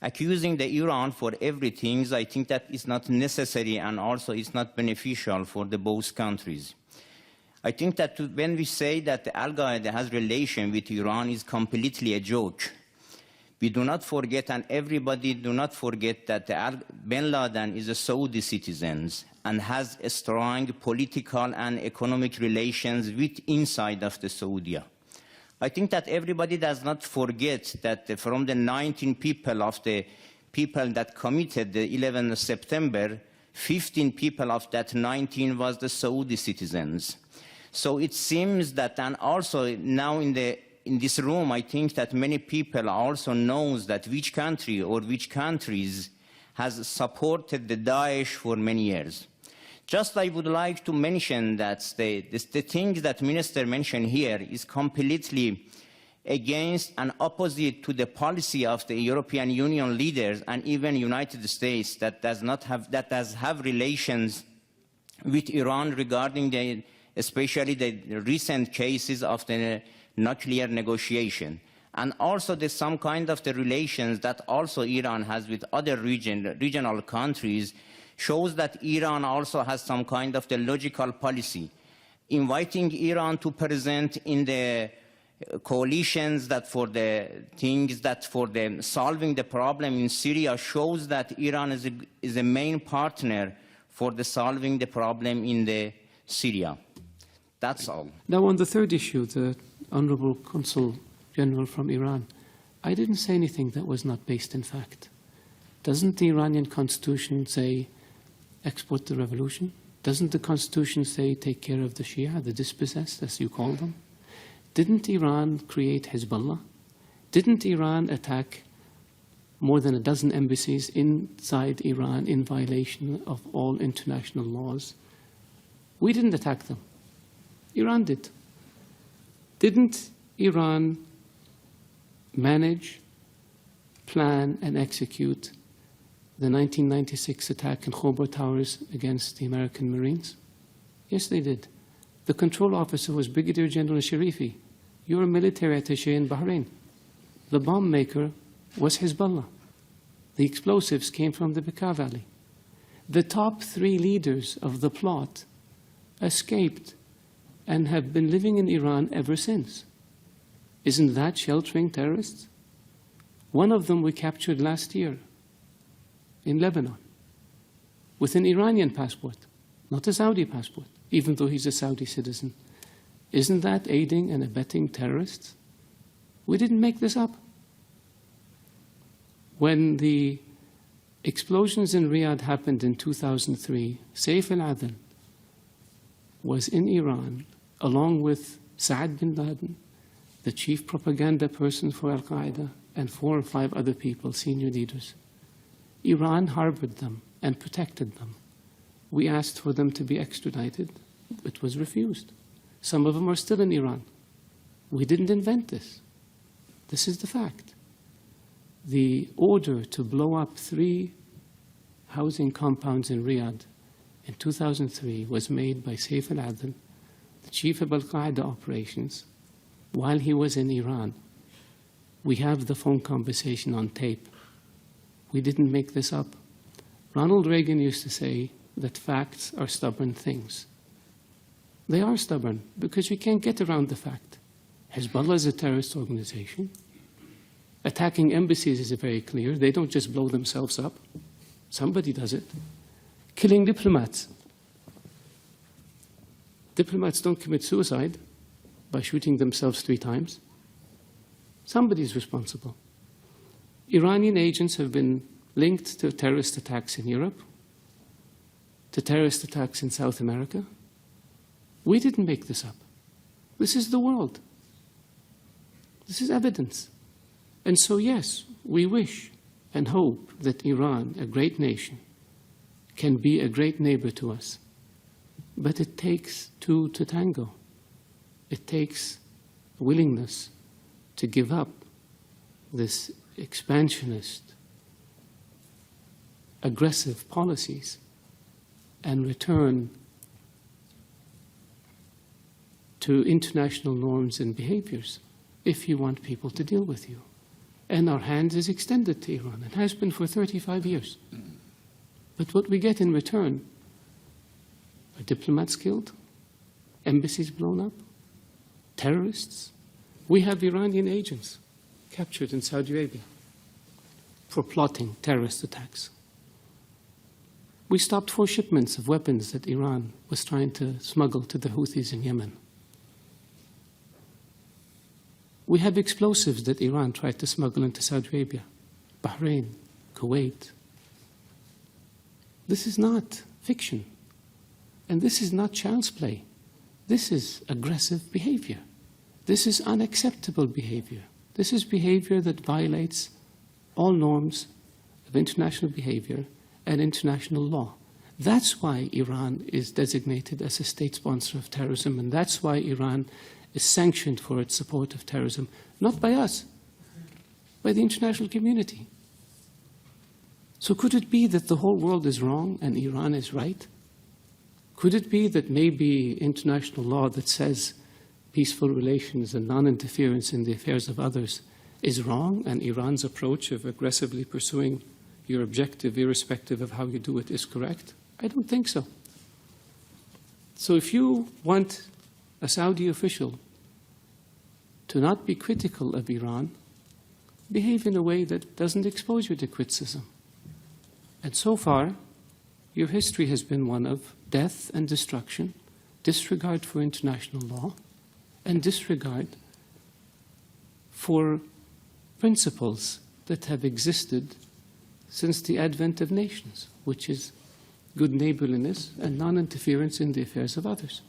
accusing the Iran for everything, I think that is not necessary and also is not beneficial for the both countries. I think that when we say that Al-Qaeda has relation with Iran is completely a joke. We do not forget, and everybody do not forget, that bin Laden is a Saudi citizen and has a strong political and economic relations with inside of the Saudi. I think that everybody does not forget that from the 19 people that committed the 11th of September, 15 people of that 19 was the Saudi citizens. So it seems that, and also now in this room, I think that many people also knows that which country or which countries has supported the Daesh for many years. Just I would like to mention that the things that Minister mentioned here is completely against and opposite to the policy of the European Union leaders and even United States that does have relations with Iran regarding especially the recent cases of the nuclear negotiation. And also there's some kind of the relations that also Iran has with other regional countries shows that Iran also has some kind of the logical policy. Inviting Iran to present in the coalitions that for the things that for them solving the problem in Syria shows that Iran is a main partner for the solving the problem in the Syria. That's all. Now on the third issue, the Honorable Consul General from Iran, I didn't say anything that was not based in fact. Doesn't the Iranian constitution say export the revolution? Doesn't the constitution say take care of the Shia, the dispossessed, as you call them? Didn't Iran create Hezbollah? Didn't Iran attack more than a dozen embassies inside Iran in violation of all international laws? We didn't attack them. Iran did. Didn't Iran manage, plan, and execute the 1996 attack in Khobar Towers against the American Marines? Yes, they did. The control officer was Brigadier General Sharifi. You're a military attaché in Bahrain. The bomb maker was Hezbollah. The explosives came from the Bekaa Valley. The top 3 leaders of the plot escaped and have been living in Iran ever since. Isn't that sheltering terrorists? One of them we captured last year in Lebanon with an Iranian passport, not a Saudi passport, even though he's a Saudi citizen. Isn't that aiding and abetting terrorists? We didn't make this up. When the explosions in Riyadh happened in 2003, Saif al-Adl was in Iran along with Saad bin Laden, the chief propaganda person for Al-Qaeda, and 4 or 5 other people, senior leaders. Iran harbored them and protected them. We asked for them to be extradited. It was refused. Some of them are still in Iran. We didn't invent this. This is the fact. The order to blow up 3 housing compounds in Riyadh in 2003 was made by Saif al-Adl, the chief of Al-Qaeda operations, while he was in Iran. We have the phone conversation on tape. We didn't make this up. Ronald Reagan used to say that facts are stubborn things. They are stubborn because we can't get around the fact. Hezbollah is a terrorist organization. Attacking embassies is very clear. They don't just blow themselves up. Somebody does it. Killing diplomats. Diplomats don't commit suicide by shooting themselves 3 times. Somebody's responsible. Iranian agents have been linked to terrorist attacks in Europe, to terrorist attacks in South America. We didn't make this up. This is the world. This is evidence. And so, yes, we wish and hope that Iran, a great nation, can be a great neighbor to us. But it takes 2 to tango. It takes willingness to give up this expansionist, aggressive policies and return to international norms and behaviors if you want people to deal with you. And our hand is extended to Iran. It has been for 35 years. But what we get in return are diplomats killed, embassies blown up, terrorists. We have Iranian agents captured in Saudi Arabia for plotting terrorist attacks. We stopped 4 shipments of weapons that Iran was trying to smuggle to the Houthis in Yemen. We have explosives that Iran tried to smuggle into Saudi Arabia, Bahrain, Kuwait. This is not fiction. And this is not child's play. This is aggressive behavior. This is unacceptable behavior. This is behavior that violates all norms of international behavior and international law. That's why Iran is designated as a state sponsor of terrorism, and that's why Iran is sanctioned for its support of terrorism, not by us, by the international community. So could it be that the whole world is wrong and Iran is right? Could it be that maybe international law that says peaceful relations and non-interference in the affairs of others is wrong, and Iran's approach of aggressively pursuing your objective, irrespective of how you do it, is correct? I don't think so. So if you want a Saudi official to not be critical of Iran, behave in a way that doesn't expose you to criticism. And so far, your history has been one of death and destruction, disregard for international law, and disregard for principles that have existed since the advent of nations, which is good neighborliness and non-interference in the affairs of others.